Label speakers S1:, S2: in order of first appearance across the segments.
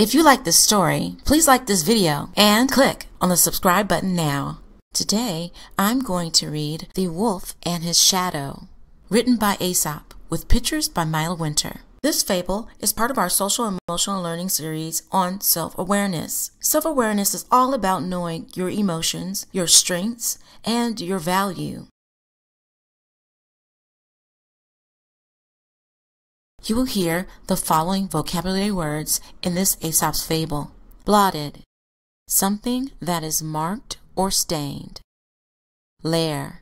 S1: If you like this story, please like this video and click on the subscribe button now. Today, I'm going to read The Wolf and His Shadow, written by Aesop, with pictures by Mila Winter. This fable is part of our social and emotional learning series on self-awareness. Self-awareness is all about knowing your emotions, your strengths, and your value. You will hear the following vocabulary words in this Aesop's fable. Blotted, something that is marked or stained. Lair,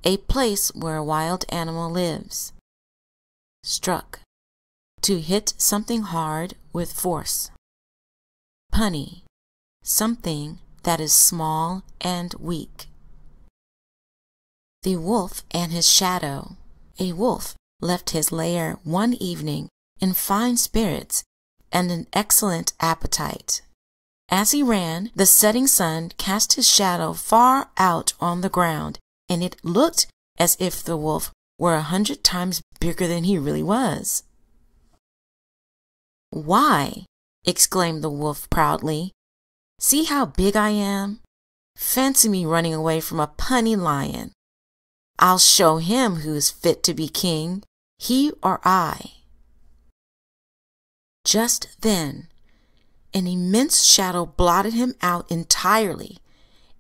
S1: a place where a wild animal lives. Struck, to hit something hard with force. Punny, something that is small and weak. The wolf and his shadow. A wolf left his lair one evening in fine spirits and an excellent appetite. As he ran, the setting sun cast his shadow far out on the ground, and it looked as if the wolf were 100 times bigger than he really was. "Why," exclaimed the wolf proudly, "see how big I am? Fancy me running away from a punny lion. I'll show him who's fit to be king, he or I." Just then, an immense shadow blotted him out entirely,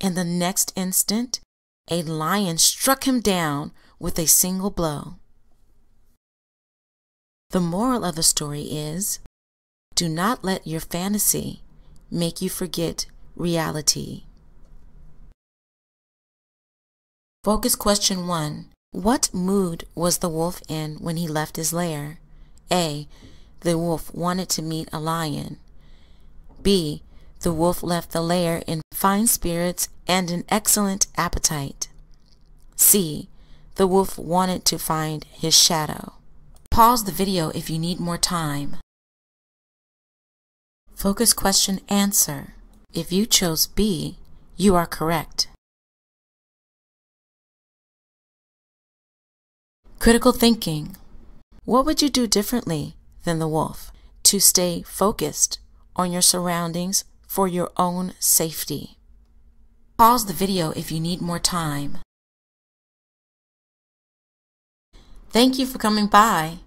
S1: and the next instant, a lion struck him down with a single blow. The moral of the story is, do not let your fantasy make you forget reality. Focus question 1. What mood was the wolf in when he left his lair? A. The wolf wanted to meet a lion. B. The wolf left the lair in fine spirits and an excellent appetite. C. The wolf wanted to find his shadow. Pause the video if you need more time. Focus question answer. If you chose B, you are correct. Critical thinking. What would you do differently than the wolf to stay focused on your surroundings for your own safety? Pause the video if you need more time. Thank you for coming by.